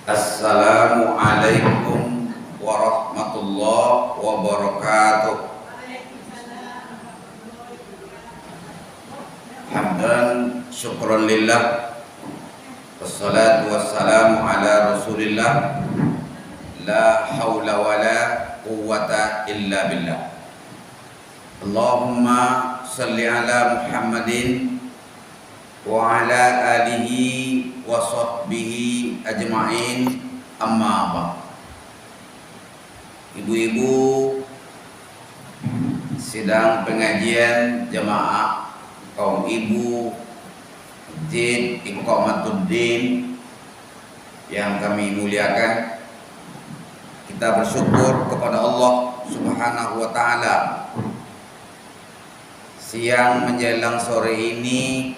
Assalamualaikum warahmatullahi wabarakatuh. Hamdan syukran lillah, wassalatu wassalamu ala rasulillah, la hawla wa la quwwata illa billah. Allahumma salli ala Muhammadin wa ala alihi wa sahbihi ajma'in, amma ba'd. Ibu-ibu sidang pengajian jamaah kaum ibu Masjid Iqamatuddin yang kami muliakan, kita bersyukur kepada Allah Subhanahu wa taala. Siang menjelang sore ini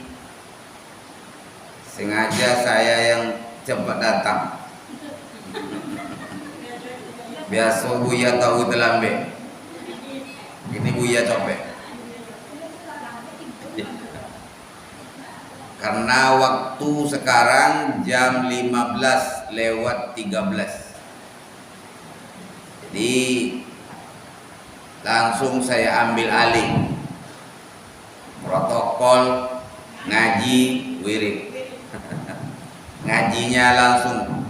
sengaja saya yang cepat datang. Biasa Buya tahu terlambat, ini Buya copet. Karena waktu sekarang jam 15:13. Jadi langsung saya ambil alih protokol ngaji wirid. Ngajinya langsung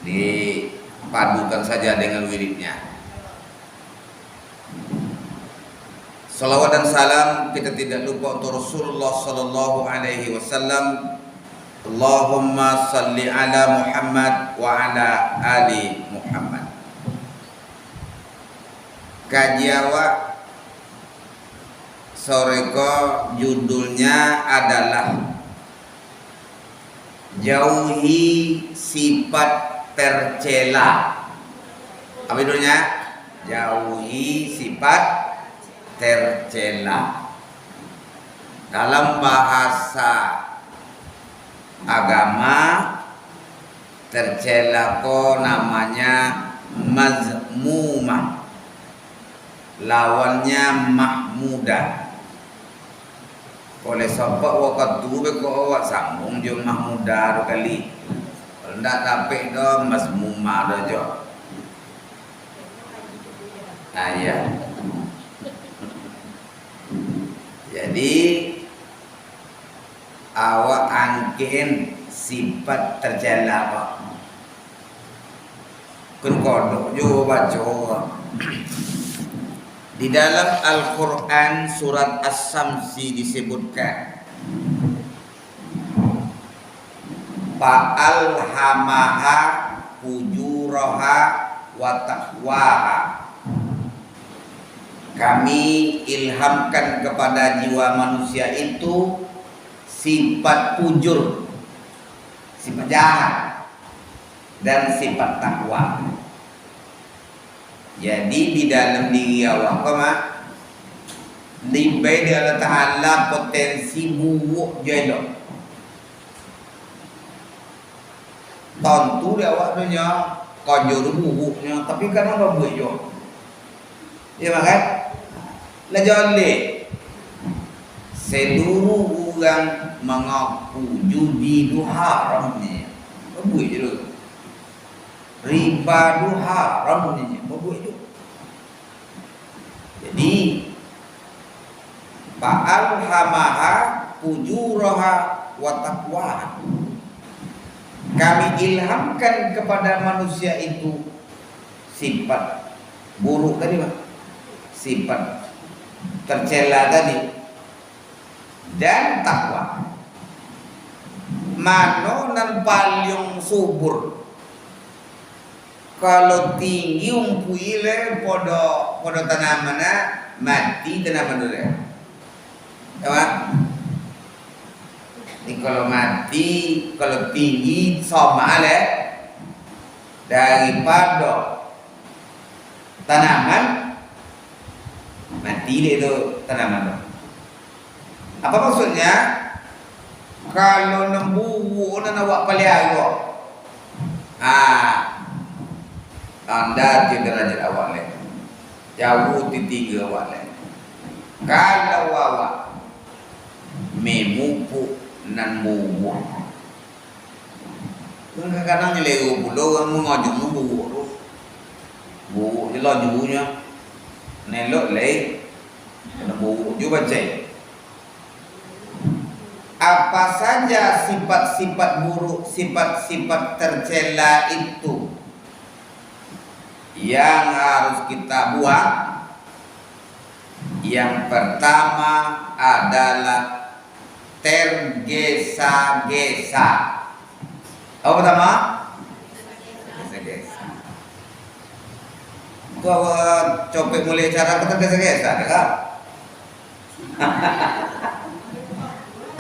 dipadukan saja dengan wiridnya. Salawat dan salam kita tidak lupa untuk Rasulullah sallallahu alaihi wasallam. Allahumma salli ala Muhammad wa ala ali Muhammad. Kaji awak sore ko judulnya adalah jauhi sifat tercela. Apa judulnya? Jauhi sifat tercela. Dalam bahasa agama, tercela ko namanya mazmumah, lawannya mahmudah. Oleh sebab waktu tu ko awak sambung je mahmudah kali. Kalau ndak dapat do mazmumah do jo. Ayah. Jadi awak angkin sifat tercela apa? Kun kodok jo baca. Di dalam Al-Quran surat As-Samsi disebutkan fa'alhamaha fujuraha wa taqwaha. Kami ilhamkan kepada jiwa manusia itu sifat fujur, sifat jahat, dan sifat takwa. Jadi di dalam diri awak koma libai Allah Ta'ala potensi buruk jelok. Tentu dia awak punya kajur buruknya, tapi kadang apa buat jo? Ya makan? Lah jolek. Seluruh orang mengaku judi itu haram ni. Apa buat je lu? Riba itu haram ni. Buat itu. Jadi fa'alhamaha fujuraha wa taqwaha. Kami ilhamkan kepada manusia itu sifat buruk tadi, Pak. Sifat tercela tadi dan takwa. Mano nan paling subur. Kalau tinggi umpuile podo tanaman mati tanaman dulu ya. Ini kalau mati, kalau tinggi sama le daripada tanaman mati itu tanaman. Apa maksudnya? Kalau nembu nan awak pelihara, anda tidak derajat awak le, jauh tiga awak le. Kalau awak memupu nan mubuh, Kadang-kadang nyeleu pula orang mengajak memburuk tu. Buruk je lajunya. Nelok leh. Kena buruk juga cek. Apa saja sifat-sifat buruk, sifat-sifat tercela itu yang harus kita buang? Yang pertama adalah tergesa-gesa. Apa pertama? Tergesa-gesa. Kau copet mulai cara kita tergesa-gesa, kan?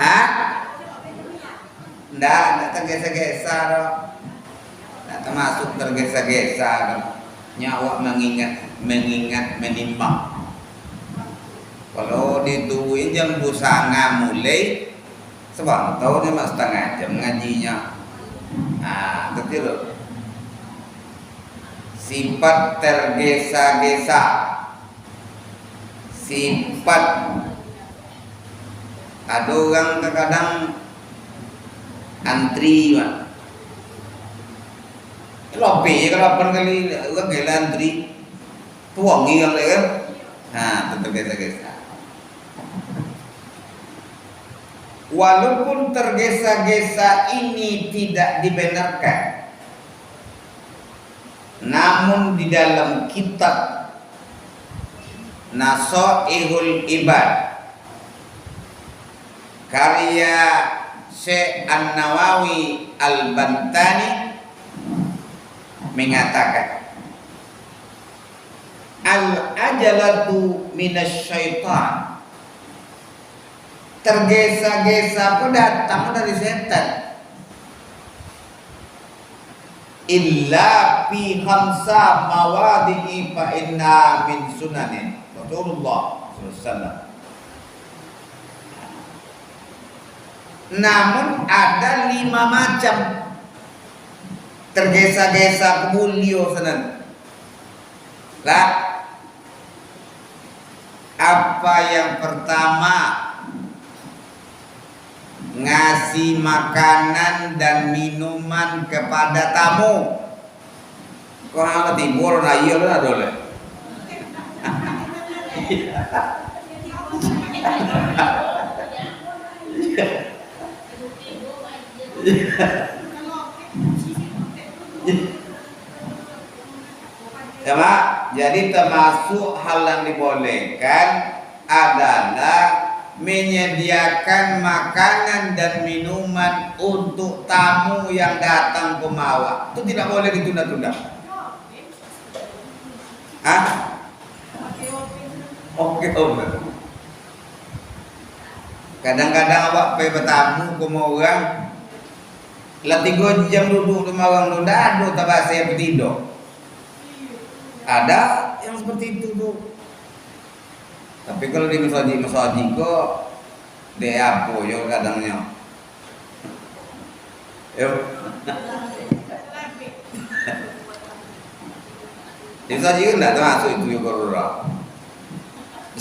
Hah? Nggak tergesa-gesa dong. Nggak termasuk tergesa-gesa dong. Nyawa mengingat menimbang. Kalau dituin jam 2.30 mulai, sebab tahu ni mak setengah jam ngajinya. Betul. Sifat tergesa-gesa, sifat ada orang kadang antri mak. Lopi kalau 8 kali orang gila antri, tuangi yang lain kan, tergesa-gesa. Walaupun tergesa-gesa ini tidak dibenarkan, namun di dalam kitab Nasaihul Ibad karya Syekh An-Nawawi Al-Bantani mengatakan, al-ajalatu minasyaitan. Tergesa-gesa pun datang dari setan. Illa fi khamsa mawadi'i fa inna min sunanin Rasulullah SAW. Namun ada 5 macam tergesa-gesa mulio senan. Lah, apa yang pertama? Ngasih makanan dan minuman kepada tamu. Kau apa timbul na iya lah dole. Ya, Mak. Jadi termasuk hal yang dibolehkan adalah menyediakan makanan dan minuman untuk tamu yang datang ke Mawak. Itu tidak boleh ditunda-tunda. Hah? Oke. Kadang-kadang awak pergi bertamu ke orang, lah 3 jam duduk di Mawang tunda, aduh tak saya bertidur. Ada yang seperti itu tuh. Tapi kalau di masjid kok dia apa yo kadangnya. Yo. Di masjid enggak termasuk itu yo korora.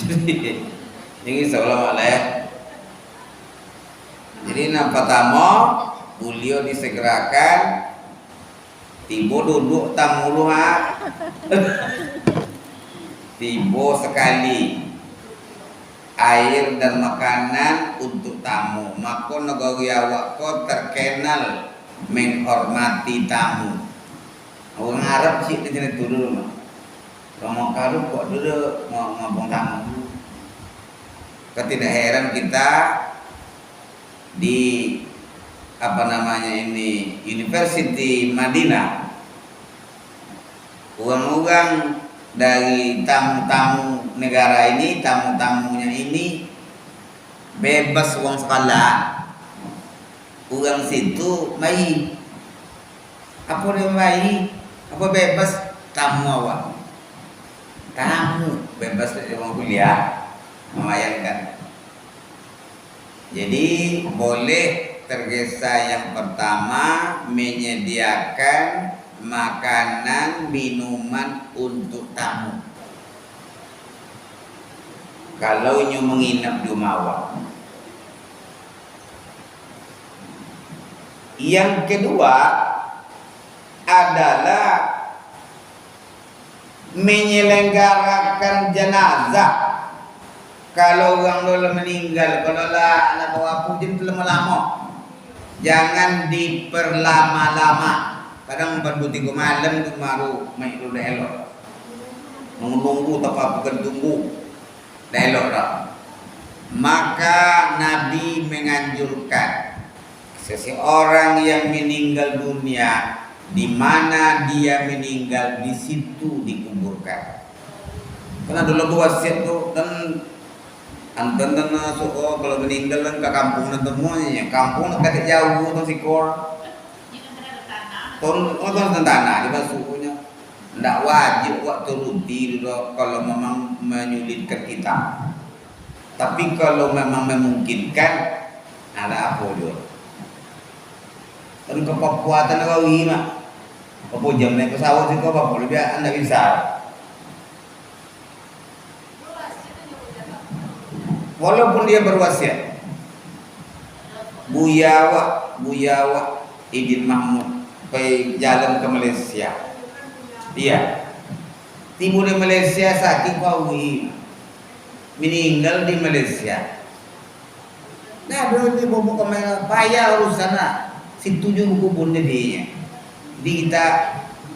Jadi ini seolah olah. Jadi nampak tamu, beliau disegerakan, tiba duduk tamu luha, tiba sekali. Air dan makanan untuk tamu. Maka negara awak kau terkenal menghormati tamu. Orang Arab sih di sini dulu. Orang Mekah kok dulu ngomong tamu. Tidak heran kita di University Madinah. Orang-orang dari tamu-tamu negara ini, tamu-tamunya ini bebas uang sekolah. Uang situ mai. Apa dia mai? Apa bebas tamu awak? Tamu bebas dari uang kuliah, memayarkan. Jadi boleh tergesa yang pertama menyediakan makanan minuman untuk tamu. Kalau nyu menginap di Mawak. Yang kedua, adalah menyelenggarakan jenazah. Kalau orang lo meninggal, kalau lah nak bawa pujin lama-lama, jangan diperlama-lama. Kadang berbuti ke malam tu baru main lu dah elok. Menunggu tapi bukan tunggu. Dah elok dah. Maka Nabi menganjurkan seseorang yang meninggal dunia, di mana dia meninggal di situ dikuburkan. Karena dulu wasiat tu dan anten suko kalau meninggal kan ke kampung nanti semuanya. Kampung nak jauh tu sikor. Ton tanah di mana sukunya. Tidak wajib waktu ruti dulu kalau memang menyulitkan kita. Tapi kalau memang memungkinkan, ada apa juga. Dan ke Papua tanah kawi mah. Papua jam naik pesawat sih kau Papua lebih anda bisa. Walaupun dia berwasiat, Buyawa Idin Mahmud pergi jalan ke Malaysia. Dia tiba di Malaysia sakit kawi, meninggal di Malaysia. Nah, dia bawa kamera, payah urusan lah. Situ juga kubur dia. Jadi kita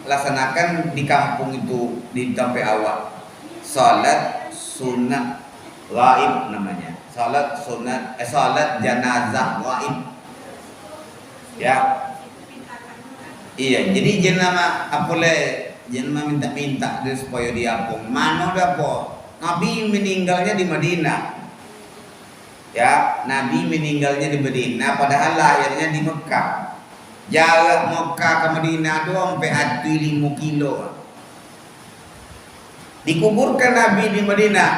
laksanakan di kampung itu di sampai awal. Salat sunat gaib namanya. Salat jenazah gaib. Ya. Iya, jadi jenama jenama minta dia supaya diapung. Mana dah po? Nabi meninggalnya di Madinah. Ya, Nabi meninggalnya di Madinah padahal lahirnya di Mekah. Jarak Mekah ke Madinah tu sampai 5 kilo. Dikuburkan Nabi di Madinah.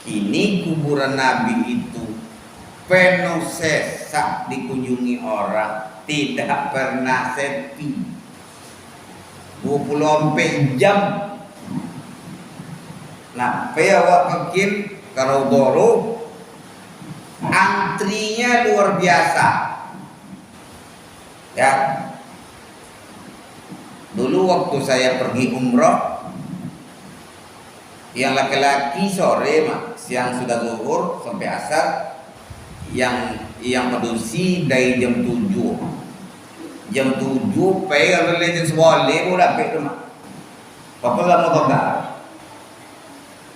Kini kuburan Nabi itu penuh sesak dikunjungi orang, tidak pernah sepi. 24 jam. Nah, awak makin kalau baru antrinya luar biasa. Ya. Dulu waktu saya pergi umrah, yang laki-laki sore siang sudah zuhur sampai asar, yang medusi dari jam 7. Jam 7 pergi relation seboleh boleh pergi rumah. Apa lama tak?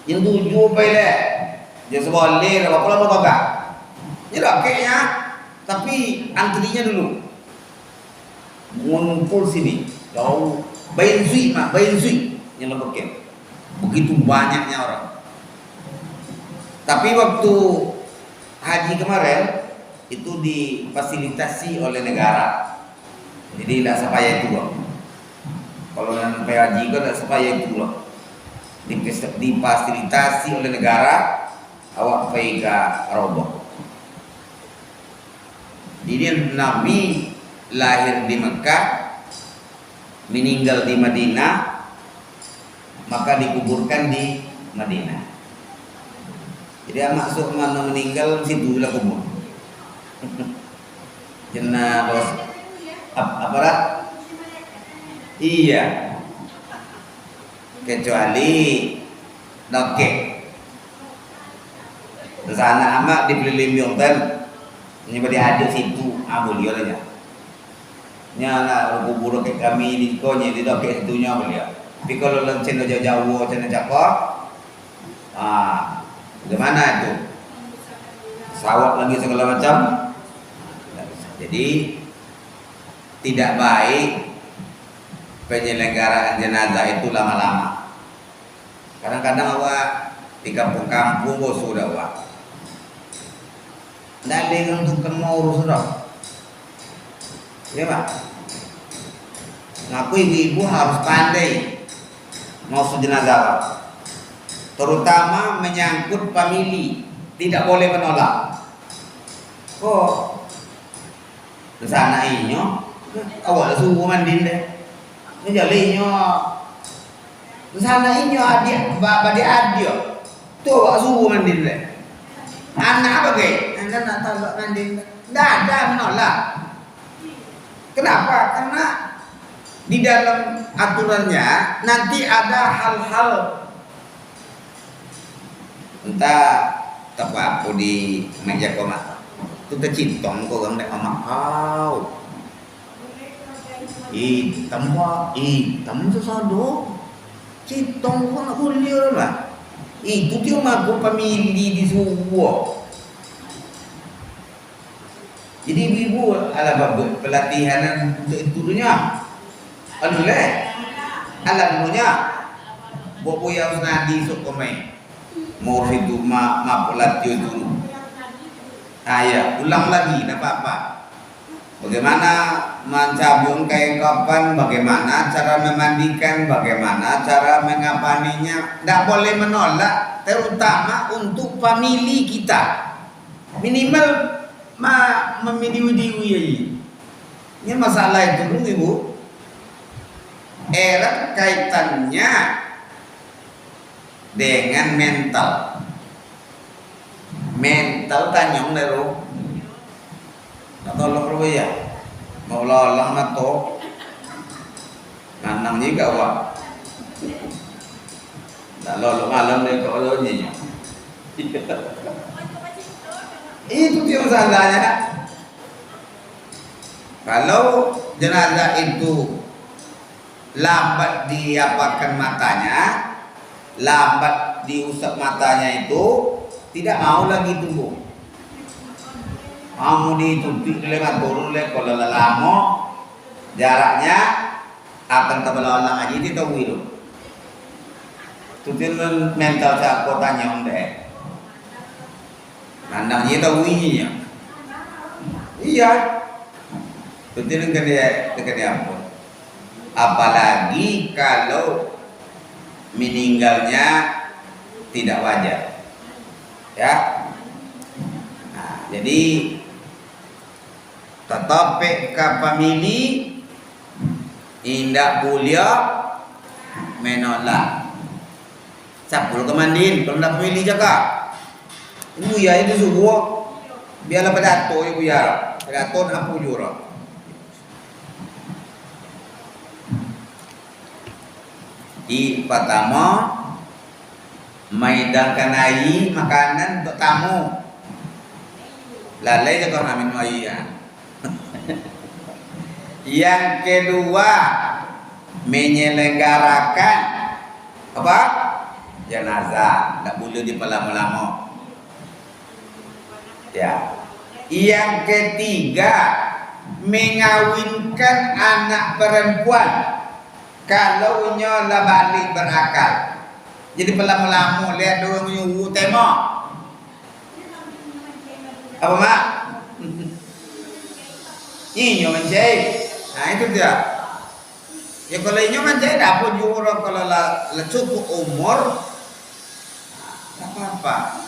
Jam 7 pergi dia seboleh apa lama tak? Ini raketnya, tapi antrinya dulu mengumpul sini jauh benzui yang lepakin. Begitu banyaknya orang. Tapi waktu haji kemarin itu difasilitasi oleh negara. Jadi tidak sepayah itu loh. Kalau sampai haji kan tidak sepayah itu loh. Difasilitasi oleh negara, awak pergi ke Roboh. Jadi Nabi lahir di Mekah, meninggal di Madinah, maka dikuburkan di Madinah. Jadi maksud mana meninggal situ lah kubur. Jenazah apa lah? Iya. Kecuali dokek. Sana amak dibeli Milton. Ini pada ada situ, boleh lah. Nyala kubur kayak kami di konya di dokek situnya boleh. Tapi kalau lancen jauh-jauh cina cakap, bagaimana itu? Sawat lagi segala macam. Jadi tidak baik penyelenggaraan jenazah itu lama-lama. Kadang-kadang awak di kampung-kampung sudah awak. Tidak ada yang untuk mau urus sudah. Ya Pak. Ngaku ibu-ibu harus pandai mau jenazah Pak. Terutama menyangkut famili, tidak boleh menolak. Kok sana inyo awak suruh mandin deh. Menjadi inyo sana inyo adik adik tu awak suruh mandin deh. Anak apa ke? Anda nak tahu mandin? Dah menolak. Kenapa? Karena di dalam aturannya nanti ada hal-hal entah apa di meja koma itu tercintong kok gak amak kau hitam sesado cintong kok nak boleh lah itu dia mago pemilih di semua. Jadi ibu ala babut pelatihan untuk itu dunia. Alhamdulillah. Alhamdulillah. Bobo yang nadi sok komai. Mau itu ma pelatih dulu. Ya, ulang lagi enggak apa-apa. Bagaimana mencabung kain kapan, bagaimana cara memandikan, bagaimana cara mengapaninya. Tidak boleh menolak, terutama untuk famili kita. Minimal memilih-milih ini masalah itu dulu ibu. Erat kaitannya dengan mental tanyong lero atau lo ya mau lolang atau nanang juga wah tak lo malam deh kalau nya itu dia masalahnya. Kalau jenazah itu lambat diapakan matanya, lambat diusap matanya itu tidak mau lagi tumbuh. Mau ditutup lewat turun kalau lama jaraknya akan terbelalang aja itu tahu itu. Tutin mental saya kotanya om deh. Nandangnya tahu ininya. Iya. Tutin kena apa? Apalagi kalau meninggalnya tidak wajar. Ya. Nah, jadi tetap ke famili indak boleh menolak. Sapul kemandin, kalau nak famili jaga. Ibu ya itu semua biarlah pedato ibu ya. Pedato nak pujur. Di pertama maidangkan air makanan untuk tamu. Lalai je kau nak minum air ya. Yang kedua menyelenggarakan apa? Jenazah, tak boleh dipelama-lama. Ya. Yang ketiga mengawinkan anak perempuan kalau nyola balik berakal. Jadi pelama-lama lihat dua menyuruh tembak. Apa mak? Inyo mencai. Nah itu dia. Ya kalau inyo mencai dapat jurang kalau la cukup umur, tak apa-apa.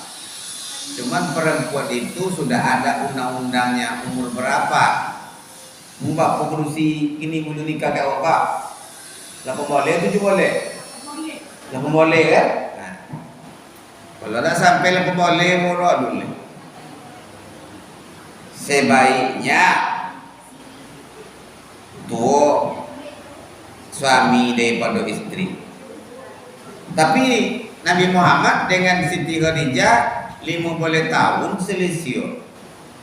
Cuman perempuan itu sudah ada undang-undangnya umur berapa? Mbak pengurusi ini mulu nikah ke apa? 8 boleh 7 boleh? 8 boleh kan? Nah, kalau tak sampai 8 boleh murah dulu. Sebaiknya tuh suami daripada istri. Tapi Nabi Muhammad dengan Siti Khadijah 50 tahun selisih.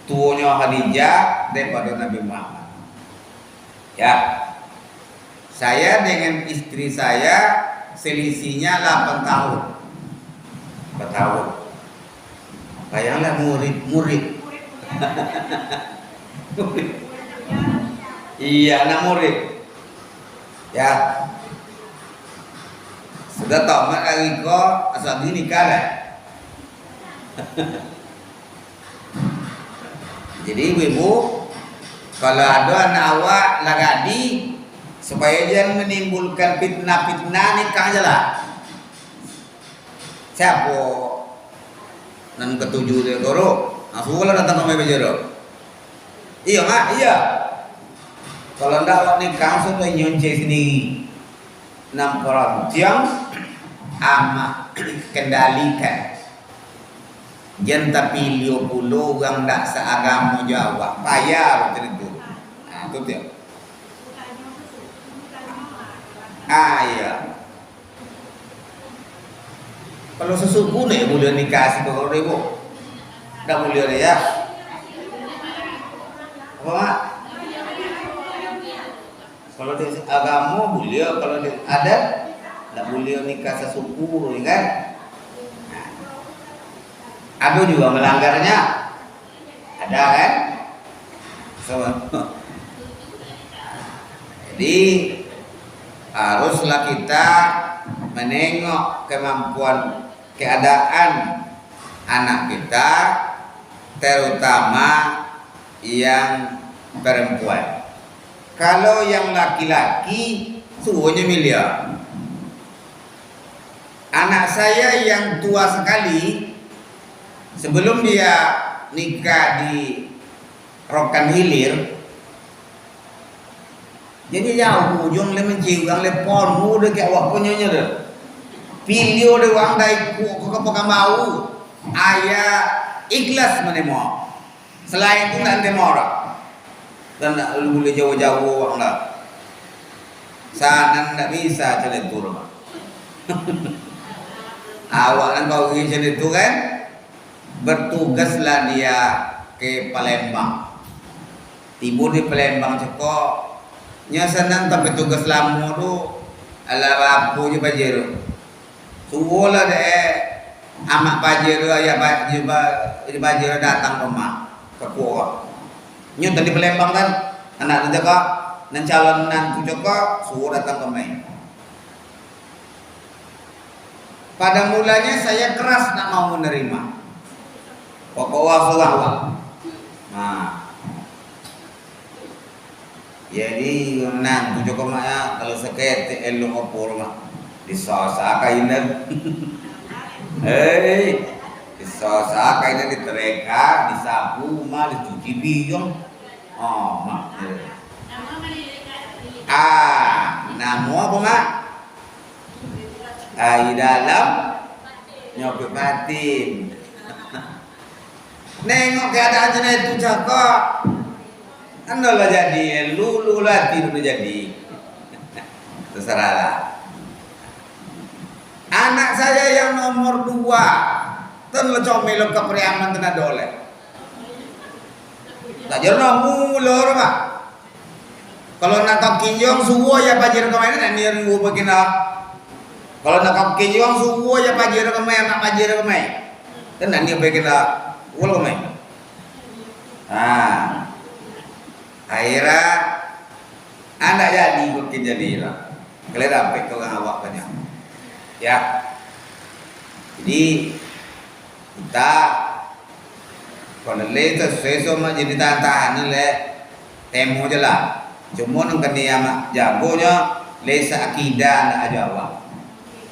Tuanya Khadijah daripada Nabi Muhammad. Ya. Saya dengan istri saya selisihnya 8 tahun. 4 tahun. Bayanglah murid. Iya, anak murid. Ya. Sudah tamat lagi kok asal ini kalah. Jadi ibu, kalau ada anak awak lagadi supaya jangan menimbulkan fitnah nikah aja lah. Siapa nan ketujuh dia koro? Aku kalau datang ke bejero. Iya mak, iya. Kalau ndak awak nikah sudah nyonce sendiri. 6 orang yang ama kendalikan. Jangan tapi 50 orang tak seagama Jawa payah betul itu. Nah itu dia. Iya. Kalau sesuku nih boleh nikah 10.000. Enggak boleh deh ya. Apa mak? Kalau di agama boleh, kalau di adat enggak boleh nikah sesuku, ya kan? Nah, ada juga melanggarnya. Ada kan? So, jadi haruslah kita menengok kemampuan keadaan anak kita, terutama yang perempuan. Kalau yang laki-laki suhunya miliar. Anak saya yang tua sekali, sebelum dia nikah di Rokan Hilir, jadi jauh ujung le menciugang le pon udah kayak waktunya deh. Video de wang dai ku apa mau ayah ikhlas menemo. Selain itu nanti mora. Dan lu boleh jauh-jauh wang lah. Sana ndak bisa celentur mah. Awak kan kau ingin itu kan bertugaslah dia ke Palembang. Tiba di Palembang cekok. Nya senang tapi tugas lamu tu ala rapu je bajero. Suwola de amak bajero ya bajero datang ke mak ke kuah. Nyu tadi Palembang kan anak tu jaga nan calon nan tu jaga suwo datang ke mai. Pada mulanya saya keras nak mau menerima. Pokoknya suah. Nah, jadi nang tujuh kemana kalau sekete elu opor mah disosa kainan, disosa kainan ditereka, disapu mah dicuci biong, mah. Namo apa mah? Di dalam nyoba batin. Nengok keadaannya itu cakap. Anda lah jadi, lu latih udah jadi. Terserahlah. Anak saya yang nomor 2, ten lecomelo ke Priaman tena dole. Tak jerno mulur pak. Kalau nak kau kinjong suwo ya pajir kemarin nak niru begina. Kalau nak kau kinjong suwo ya pajir kemarin nak pajir kemarin. Ten nak niru begina, ul kemarin. Akhirnya anak jadi mungkin jadilah. Kalian sampai ke awak banyak. Ya. Jadi kita kalau itu sesuatu mah jadi tahan le temu je lah. Cuma nang kene ama jagonya lesa akidah ndak aja awak.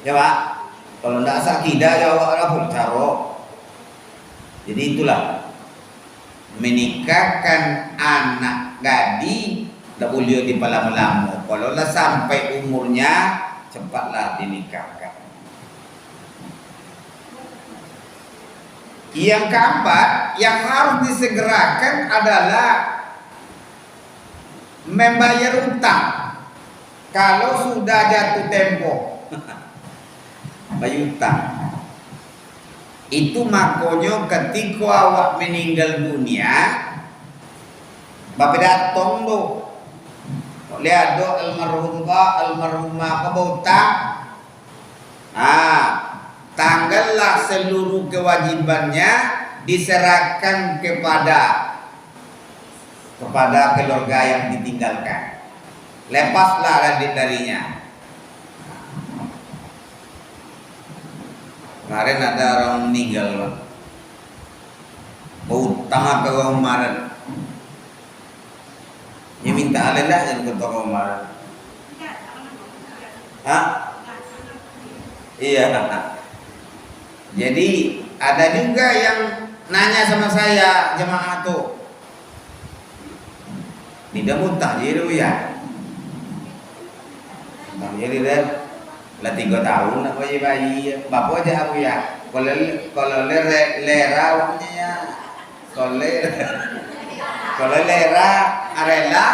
Ya Pak. Kalau ndak akidah aja awak lah pun caro. Jadi itulah menikahkan anak gadi tak boleh dipalam-lamu. Kalau lah sampai umurnya cepatlah dinikahkan. Yang keempat yang harus disegerakan adalah membayar utang. Kalau sudah jatuh tempo bayar utang. Itu makanya ketika awak meninggal dunia, bapak datang tu, lihat do almarhumah ke bauta, tanggallah seluruh kewajibannya diserahkan kepada keluarga yang ditinggalkan. Lepaslah darinya. Kemarin ada orang meninggal, utang ke orang kemarin. Ya minta alelah yang ke toko kemarin. Iya. Jadi ada juga yang nanya sama saya jemaah tuh, tidak mutah jadi ya. Bang jadi deh. Lah 3 tahun nak bayi bapak aja aku ya kalau lera waktunya ya kalau lera arela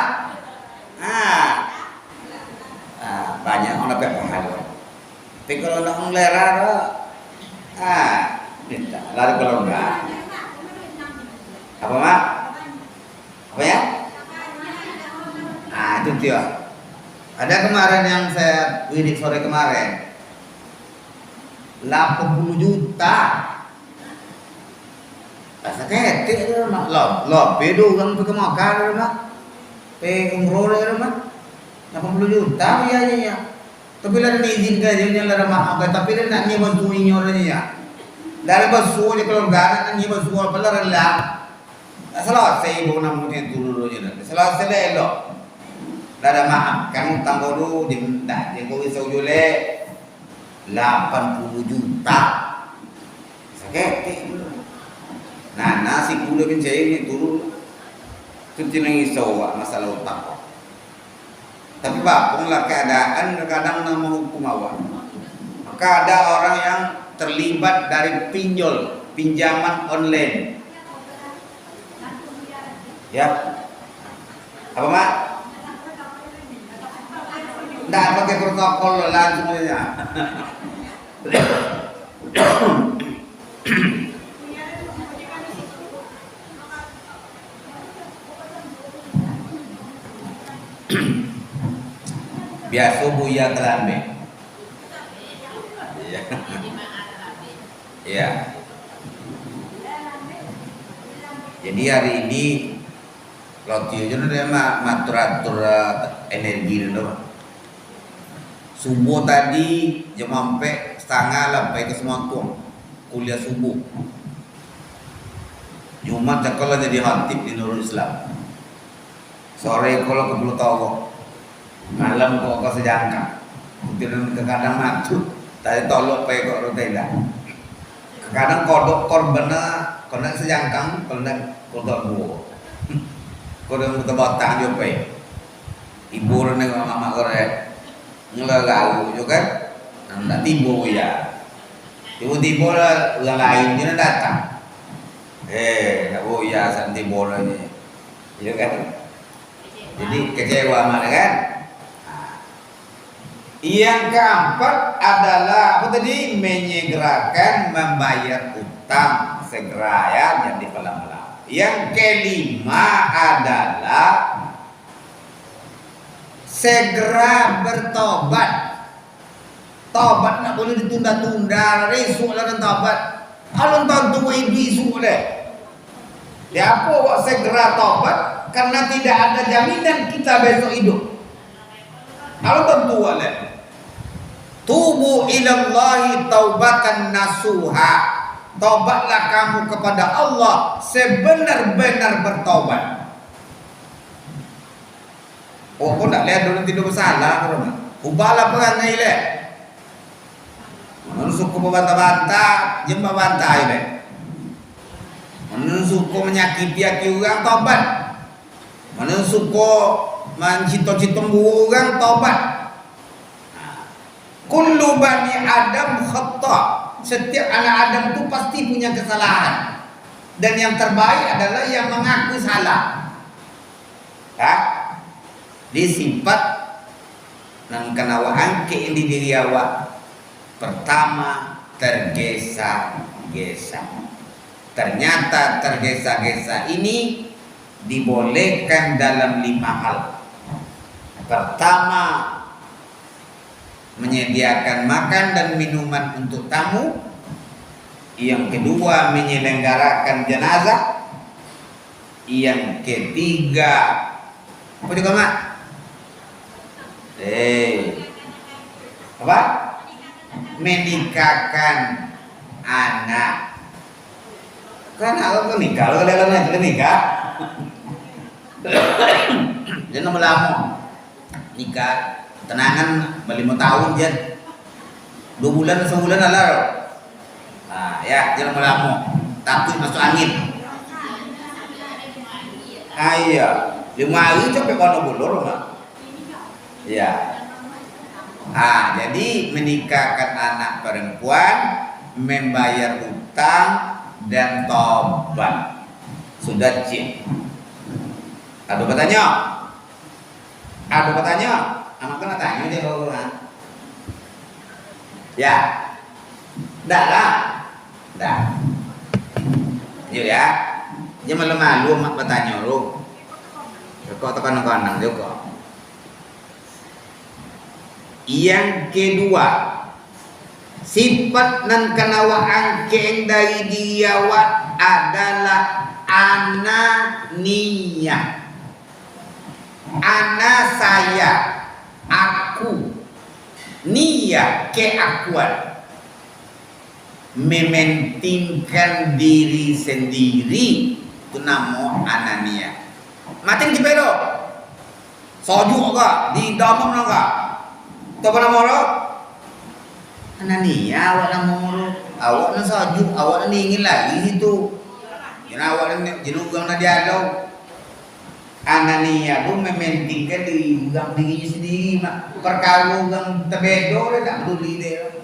banyak dapat pahala. Tapi kalau nak melera, minta lari kalau enggak. Apa mak? Apa ya? Itu dia. Ada kemarin yang saya wirid sore kemarin, 80 juta. Asa ketik dia mak lob bedo orang pergi makan dia mak. Umroh dia mak. 80 juta biayanya. Tapi lah izin ke dia lah mak tapi dia nak ni bantu ini orangnya. Dari basuh ni keluarga nak ni basuh apa lah rela. Selesai ibu nak mungkin dulu je. Selesai dah elok. Dah ada maaf kan utang dulu diminta dia kau risau jule 80 juta. Sakit. Nah, nasi kuda pencai ni turun. Tu jangan risau masalah utang. Tapi bapunglah keadaan kadang nama hukum awak. Maka ada orang yang terlibat dari pinjaman online. Ya. Apa mak? Tidak pakai protokol langsung saja. Biasa buya kelambe. Ya. Jadi hari ini kalau dia matur energi dulu. Subuh tadi jam sampai setengah sampai ke Semontuang kuliah subuh. Jumat sekolah jadi khatib di Nurul Islam. Sore kalau ke Pulau Tawang. Malam kok ke Sejangka. Kemudian ke kadang matu. Tadi tolok pe kok rotela. Kadang kodok korbana kena Sejangkang kena kodok buo. Kodok muta batang jo pe. Ibu rene mama korek. Ngelalu juga kan nak timbul ya tiba-tiba lah lain dia datang nak ya santi bola ni ya kan jadi kecewa mana kan. Yang keempat adalah apa tadi menyegerakan membayar utang segera ya jadi pelan-pelan. Yang kelima adalah segera bertobat. Tobat nak boleh ditunda-tunda. Resuk lah dan tobat. Alun tentu isu deh. Ya apa kok segera tobat? Karena tidak ada jaminan kita besok hidup. Alun tentu oleh. Tubu ilallahi taubatan nasuha. Tobatlah kamu kepada Allah sebenar-benar bertobat. Oh, kau nak lihat dulu tidak bersalah korang. Ubahlah perangai le. Menusuk kau membantah-bantah, jemba bantah le. Menusuk kau menyakiti hati orang, tobat. Menusuk kau mencito-cito orang, tobat. Kullu bani Adam khata. Setiap anak Adam itu pasti punya kesalahan. Dan yang terbaik adalah yang mengaku salah. Disifat nang kenawa angke di diri awak. Pertama tergesa-gesa. Ternyata tergesa-gesa ini dibolehkan dalam 5 hal. Pertama, menyediakan makan dan minuman untuk tamu. Yang kedua, menyelenggarakan jenazah. Yang ketiga, apa juga mak? Apa? Menikahkan anak. Kan aku nikah, kalau kalian nikah, jangan melamo. Nikah, tenangan 5 tahun jen, 2 bulan, sebulan lah. Nah, ya jangan melamo. Takut masuk angin. Iya, 5 hari sampai kono bulur mak. Ya. Jadi menikahkan anak perempuan, membayar utang dan tobat. Sudah cik. Ada bertanya? Anak kena tanya dia kalau Ya, dah lah, dah. Yuk ya, jangan malu mak bertanya lu. Kau tekan kanan juga. Yang kedua, sifat nan kanawaan keeng dari diawa adalah ananiyah. Ana saya, aku, niat keakuan. Mementingkan diri sendiri itu nama anania. Mating di pelo, soju ka di dalam naga. Tahu nama orang? Anania awak nama orang. Awak na soju, awak na ingin lagi itu. Jangan awak na jenugang na dialau. Anania itu mementingkan diri sendiri. Perkawugan terbedo tak peduli dia.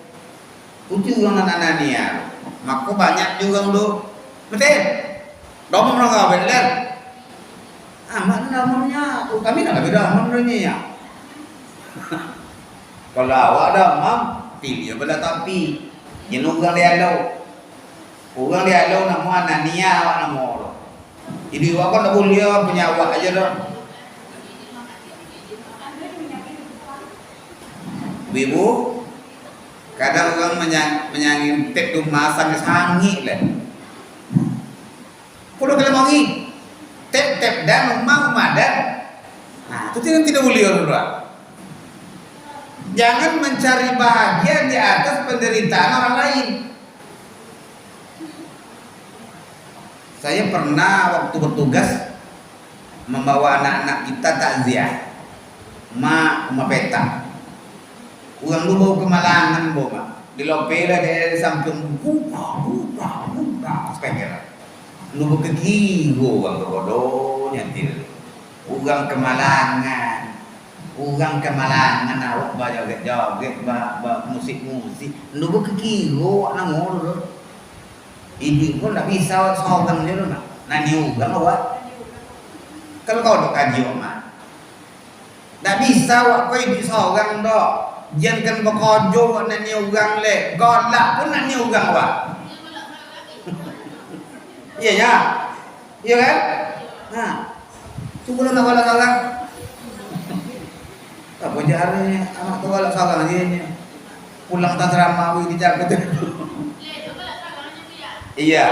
Itu juga anania. Maka banyak juga lu. Betul? Domong orang benar. Amat namanya. Kami nak beda namanya ya. Kalau awak ada mam, pilih bela tapi. Jenuh orang dia lo. Orang dia lo nama anania awak nama orang. Jadi awak kan tak boleh punya awak aja dah. Ibu. Kadang orang menyangintip rumah sampai sangit lah. Kalau kalian mau ngih, tep dan rumah dan, nah itu tidak boleh orang. Jangan mencari bahagia di atas penderitaan orang lain. Saya pernah waktu bertugas membawa anak-anak kita takziah, ma peta. Uang lu bawa kemalangan bawa, di lopela dari samping buka, sepengker. Lu bawa kegigo uang bodoh nyantir. Uang kemalangan awak joget, musik. Lu bawa kegigo nangor lu. Ibu pun tak bisa sogang dia lu nak. Nani ugang awak. Kalau kau dok kaji mah, tak bisa awak kau ibu sogang dok. Jangan bekojo nani ugang le, golak pun nani ugang awak. Iya ya, iya kan? Nah, cukup lah golak sogang. Apa jarnya anak tu golak sogang aja pulang tak seramawi di Jakarta. Iya,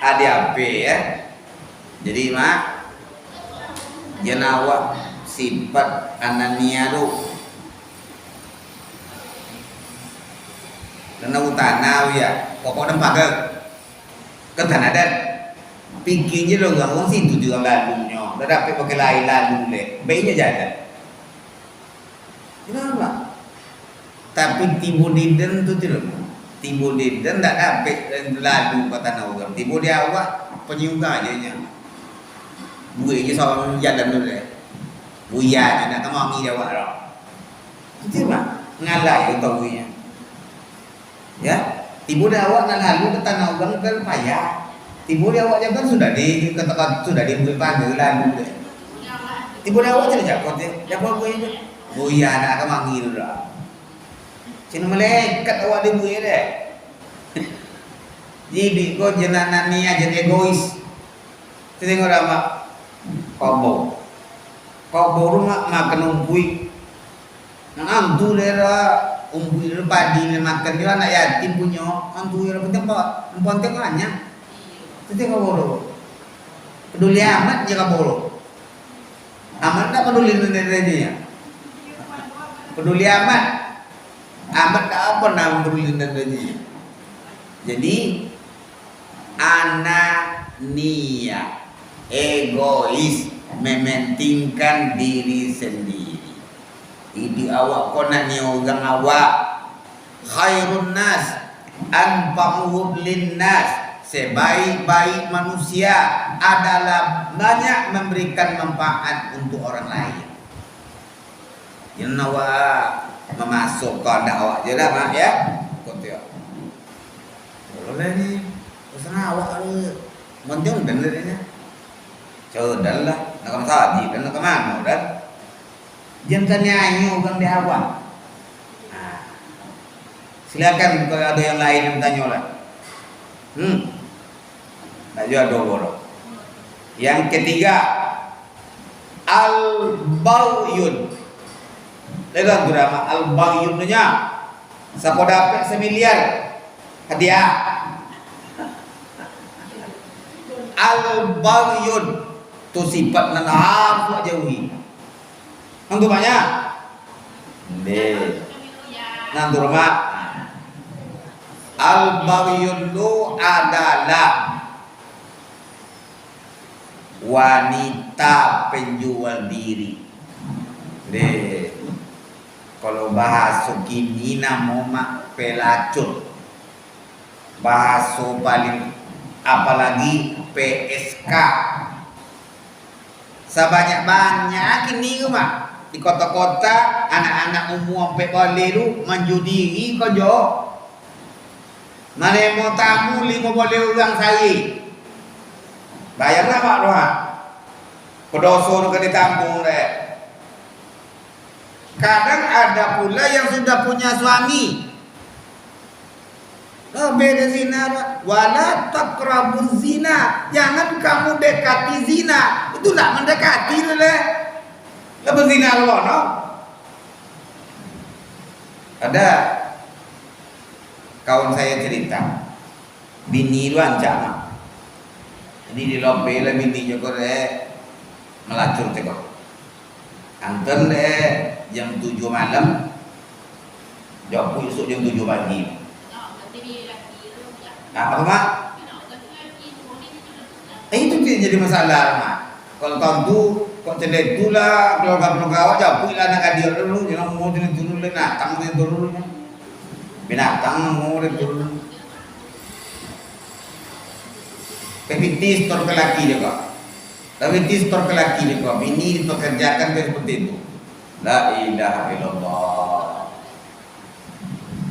ADAP ya. Jadi mak, jangan awak sifat anania tu. Karena utana ya, pokok nampak ke tanah dan pikirnya lo gak mau situ juga lalunya, udah dapat pakai lalu le, bayinya jalan. Kenapa? Tapi timbul diden tu tidak, timbul diden tak dapat lalu ke tanah orang, timbul dia awak penyuka aja nya, buihnya soal jalan tu le, buihnya nak tamangi dia awak lah, itu mah ngalai itu buihnya. Ya, timbul dia awak nak lalu ke tanah orang kan payah. Timbul dia awak jangan sudah dikatakan sudah diambil panggil lalu deh. Timbul dia awak tidak jakot deh. Jakot gue itu. Oh iya nak akan manggil dah. Cina melekat awak di gue deh. Jadi kau jenana ni aja egois. Tengok apa? Kau rumah makan umpui. Nang amtu lera. Umpui padi ni makan dia anak yatim punya, antu yang penting apa? Empon tengahnya, itu tengah bolo. Peduli amat jika bolo. Amat tak peduli nenek-neneknya. Peduli amat tak apa nama peduli nenek-neneknya. Jadi anania, egois, mementingkan diri sendiri. Idi awak kona ni orang awak khairun nas anfa'uhum linnas, sebaik-baik manusia adalah banyak memberikan manfaat untuk orang lain. Yang awak memasukkan dakwah je dah mak ya. Kau tengok. Boleh ni. Pesan awak ada. Monjong dan dia. Cerdas lah. Nak ke masjid dan nak ke mana dah. Jangan nyanyi orang di awak. Silakan kalau ada yang lain yang bertanya lah. Tak jual dua. Yang ketiga, al-bawyun. Dalam drama al-bawyunnya, siapa dapat semiliar hadiah. Al-bawyun tu sifat nan apa jauhi. Untuk banyak. Nanti rumah. Al-bawyun itu adalah wanita penjual diri. Kalau bahasa kini nama pelacur, bahasa paling apalagi PSK. Sebanyak-banyak ini mah di kota-kota anak-anak umum sampai boleh lu menjudi kojo. Mana mau tamu 5 boleh orang saya. Bayarlah Pak Roha. Pedoso ke ditampung deh. Kadang ada pula yang sudah punya suami. Beda zina, wala taqrabuz zina. Jangan kamu dekati zina. Itulah mendekati leh. Lebih zina loh, no? Ada kawan saya cerita, bini lu ancaman. Jadi di lope lah bininya kok melacur teko. Anten jam 7 malam, jauh esok jam 7 pagi. Apa mak? Itu jadi masalah mak. Kalau tahun tu, kok cendek tu lah, keluarga-keluarga awak jauh lah nak hadir dulu, jangan mau jadi dulu lah, natang dia dulu. Binatang mau dia dulu. Tapi store ke laki dia kok. Tapi store ke laki dia kok. Bini dipekerjakan seperti itu. La ilaha illallah.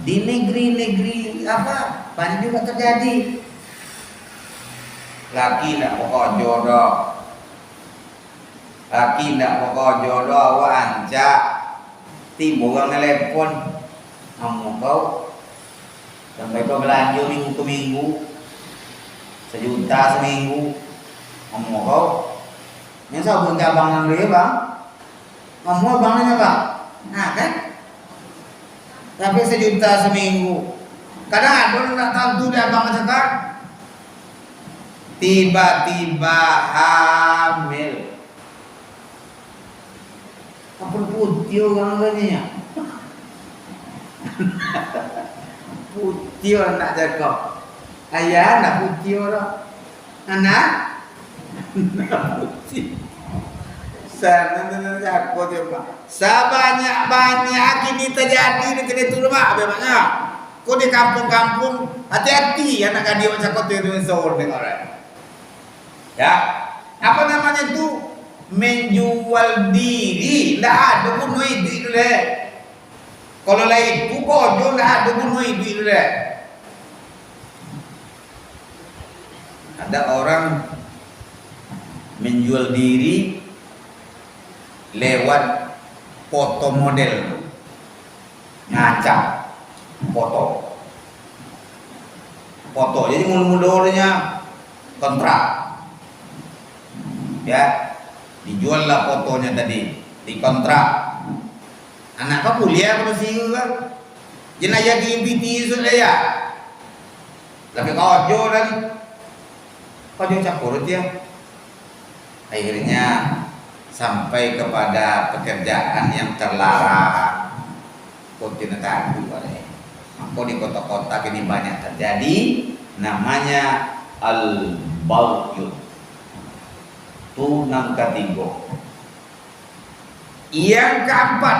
Di negeri-negeri apa banyak juga terjadi. Laki nak pokok jodoh. Laki nak pokok jodoh awak ancak. Tiba orang telepon. Kamu kau sampai kau belanja minggu ke minggu. 1 juta seminggu. Ngomong kau, yang sabun cabang dia bang, ngomong abangnya bang, nah kan? Tapi 1 juta seminggu. Kadang ada orang tak tahu tu dia abang cakap, tiba-tiba hamil. Apa putih orang katanya? Putih orang nak cakap. Ayah nak putih orang, anak putih. Sana aku coba. Sebanyak-banyak ini terjadi di kene rumah bagaimana? Kau di kampung-kampung hati-hati anak dia macam kau tu sahur dengan orang. Ya, apa namanya itu menjual diri. Tidak ada bunuh duit dulu. Kalau lain itu kau tidak ada bunuh duit dulu. Ada orang menjual diri lewat foto model, ngacak foto. Jadi mulu-mulunya kontrak, ya dijual lah fotonya tadi, dikontrak. Anak kau kuliah apa sih kan? Jenayah di BT sudah ya, tapi kau jual kau campur dia. Akhirnya sampai kepada pekerjaan yang terlarang. Kau tidak tahu maka di kota-kota ini banyak terjadi, namanya al-bawyun. Itu nang ketiga. Yang keempat,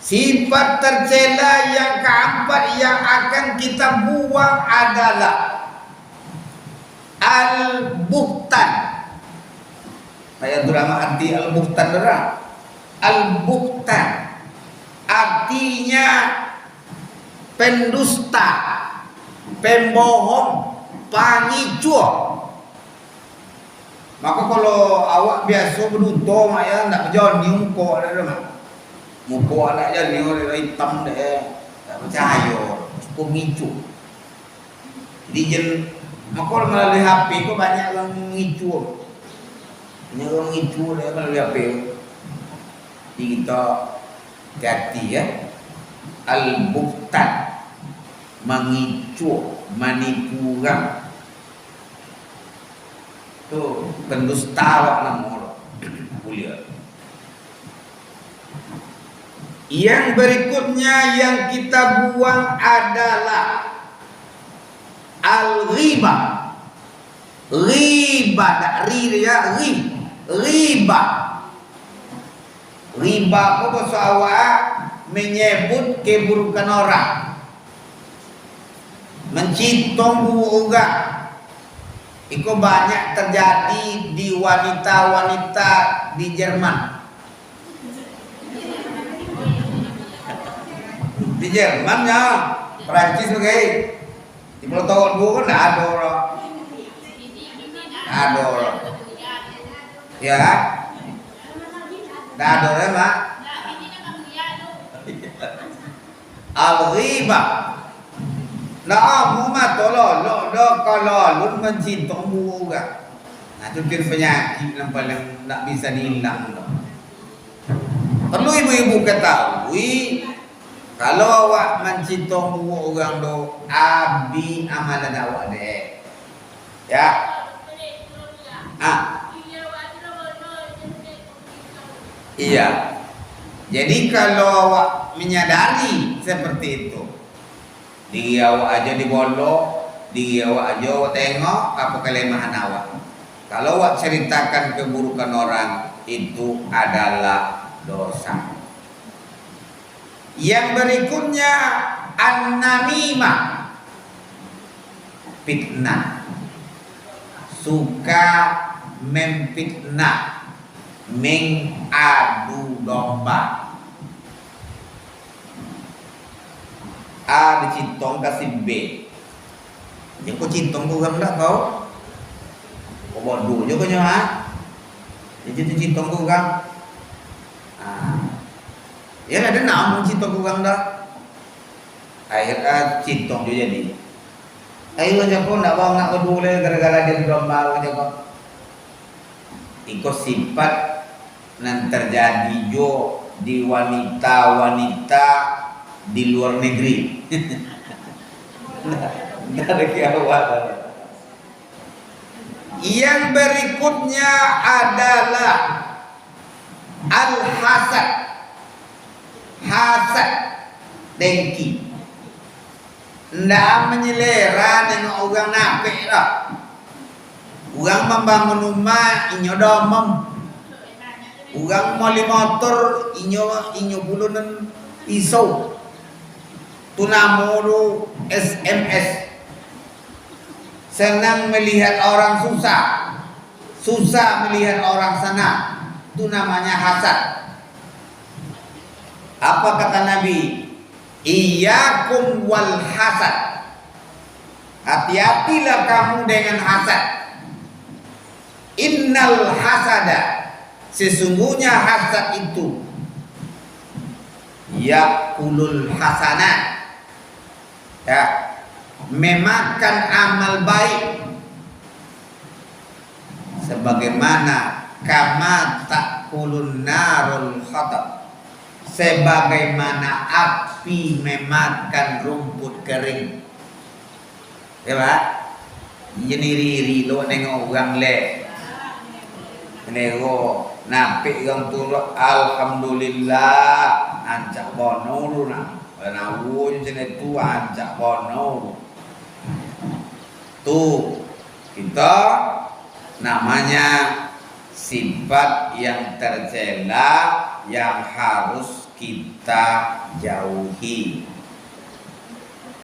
sifat tercela yang keempat yang akan kita buang adalah al-buhtan. Saya drama arti al-buhtan darah. Al-buhtan artinya pendusta, pembohong, pangicua. Maka kalau awak biasa berduta mak ya ndak berjoni muka ada dah. Muka ada jadi orang hitam deh. Tak percaya. Pemicu. Jadi makanya melalui HP kok banyak orang mengicu. Banyak orang mengicu melalui HP. Jadi kita hati ya. Al-Buhtan, mengicu, menipukan. Itu pendusta nama mulia. Yang berikutnya yang kita buang adalah al-riba. Riba, tak ri ya, riba. Riba itu bahasa awak menyebut keburukan orang, mencintong orang. Itu banyak terjadi di wanita-wanita di Jerman. Di Jerman ya, Perancis oke. Di Pulau Tahun kan tidak ada orang. Ada orang. Ya, tidak ada orang mak. Al-riba. Nah, mumat tolong, lo kalau lu mencintong juga. Nah, itu penyakit yang paling tak bisa dihilang. Perlu ibu-ibu ketahui. Kalau awak mencintong orang do, abi amalan awak deh, ya. Iya. Jadi kalau awak menyadari seperti itu, diri awak aja dibolok, diri awak aja awak tengok apa kelemahan awak. Kalau awak ceritakan keburukan orang, itu adalah dosa. Yang berikutnya an-namimah, fitnah, suka memfitnah, mengadu domba. A dicintong kasih B. Yang kau cintong kau kan tak kau? Kau bodoh je kau nyoha. Jadi cintong kau kan? Ya ada nama cintong kurang dah. Akhirnya cintong dia jadi. Ayo aja kau nak bawa nak kedua gara-gara dia domba aja kau. Ikut sifat yang terjadi jo di wanita-wanita di luar negeri. Dari awal. Yang berikutnya adalah al-hasad. Hasad, dengki. Ndak menyelera dengan orang nafik lah. Orang membangun rumah inyo domem. Orang moli motor inyo bulunan pisau. Tunamulu SMS. Senang melihat orang susah. Susah melihat orang senang. Itu namanya hasad. Apa kata Nabi? Iyyakum wal hasad. Hati-hatilah kamu dengan hasad. Innal hasada, sesungguhnya hasad itu yakulul hasanat, ya, memakan amal baik sebagaimana kama takulun narul khatab, sebagaimana api memakan rumput kering. Ya Pak? Jeniri lo nengok orang le. Nego napik orang turut alhamdulillah ancak bono lu nak. Nawun jenis tu ancak bono. Tuh kita namanya sifat yang tercela yang harus kita jauhi.